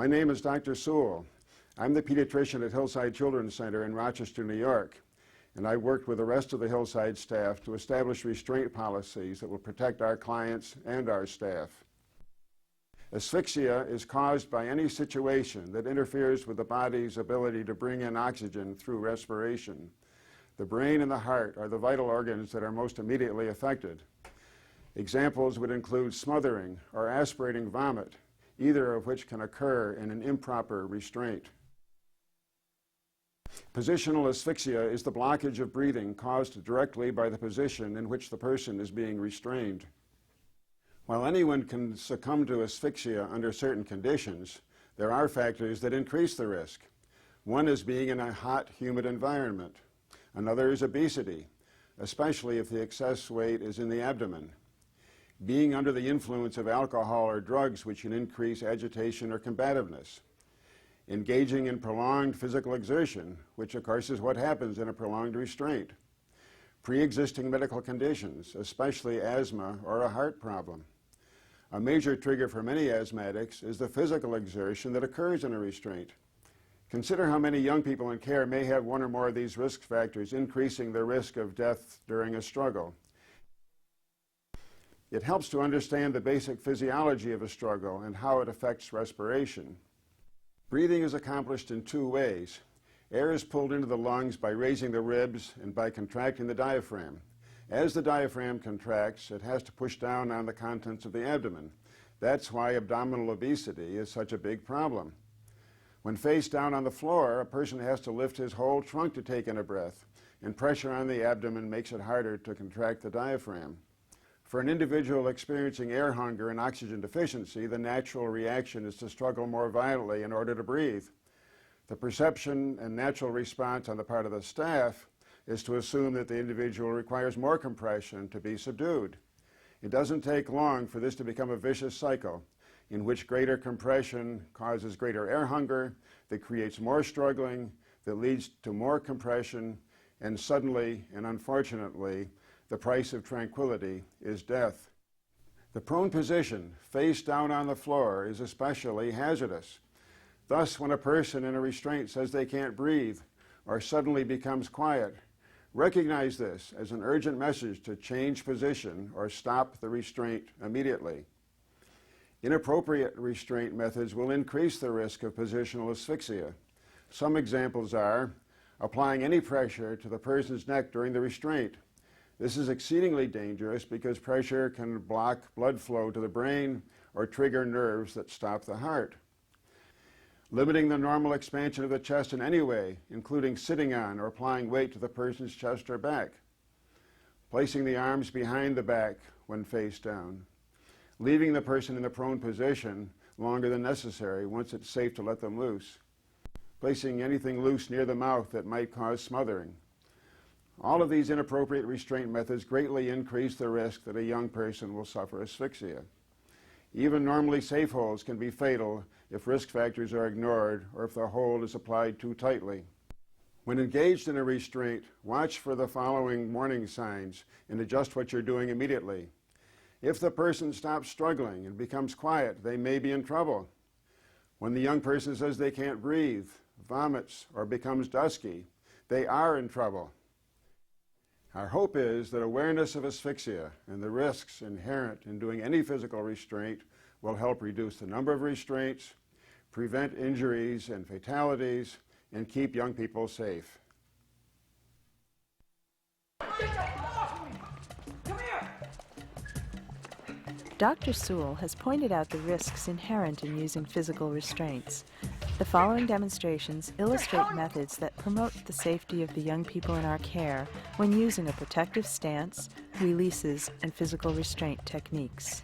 My name is Dr. Sewell. I'm the pediatrician at Hillside Children's Center in Rochester, New York, and I worked with the rest of the Hillside staff to establish restraint policies that will protect our clients and our staff. Asphyxia is caused by any situation that interferes with the body's ability to bring in oxygen through respiration. The brain and the heart are the vital organs that are most immediately affected. Examples would include smothering or aspirating vomit, either of which can occur in an improper restraint. Positional asphyxia is the blockage of breathing caused directly by the position in which the person is being restrained. While anyone can succumb to asphyxia under certain conditions, there are factors that increase the risk. One is being in a hot, humid environment. Another is obesity, especially if the excess weight is in the abdomen. Being under the influence of alcohol or drugs, which can increase agitation or combativeness. Engaging in prolonged physical exertion, which of course is what happens in a prolonged restraint. Pre-existing medical conditions, especially asthma or a heart problem. A major trigger for many asthmatics is the physical exertion that occurs in a restraint. Consider how many young people in care may have one or more of these risk factors, increasing the risk of death during a struggle. It helps to understand the basic physiology of a struggle and how it affects respiration. Breathing is accomplished in two ways. Air is pulled into the lungs by raising the ribs and by contracting the diaphragm. As the diaphragm contracts, it has to push down on the contents of the abdomen. That's why abdominal obesity is such a big problem. When face down on the floor, a person has to lift his whole trunk to take in a breath, and pressure on the abdomen makes it harder to contract the diaphragm. For an individual experiencing air hunger and oxygen deficiency, the natural reaction is to struggle more violently in order to breathe. The perception and natural response on the part of the staff is to assume that the individual requires more compression to be subdued. It doesn't take long for this to become a vicious cycle in which greater compression causes greater air hunger, that creates more struggling, that leads to more compression, and suddenly and unfortunately, the price of tranquility is death. The prone position, face down on the floor, is especially hazardous. Thus, when a person in a restraint says they can't breathe or suddenly becomes quiet, recognize this as an urgent message to change position or stop the restraint immediately. Inappropriate restraint methods will increase the risk of positional asphyxia. Some examples are applying any pressure to the person's neck during the restraint. This is exceedingly dangerous because pressure can block blood flow to the brain or trigger nerves that stop the heart. Limiting the normal expansion of the chest in any way, including sitting on or applying weight to the person's chest or back. Placing the arms behind the back when face down. Leaving the person in the prone position longer than necessary once it's safe to let them loose. Placing anything loose near the mouth that might cause smothering. All of these inappropriate restraint methods greatly increase the risk that a young person will suffer asphyxia. Even normally safe holds can be fatal if risk factors are ignored or if the hold is applied too tightly. When engaged in a restraint, watch for the following warning signs and adjust what you're doing immediately. If the person stops struggling and becomes quiet, they may be in trouble. When the young person says they can't breathe, vomits, or becomes dusky, they are in trouble. Our hope is that awareness of asphyxia and the risks inherent in doing any physical restraint will help reduce the number of restraints, prevent injuries and fatalities, and keep young people safe. Dr. Sewell has pointed out the risks inherent in using physical restraints. The following demonstrations illustrate methods that promote the safety of the young people in our care when using a protective stance, releases, and physical restraint techniques.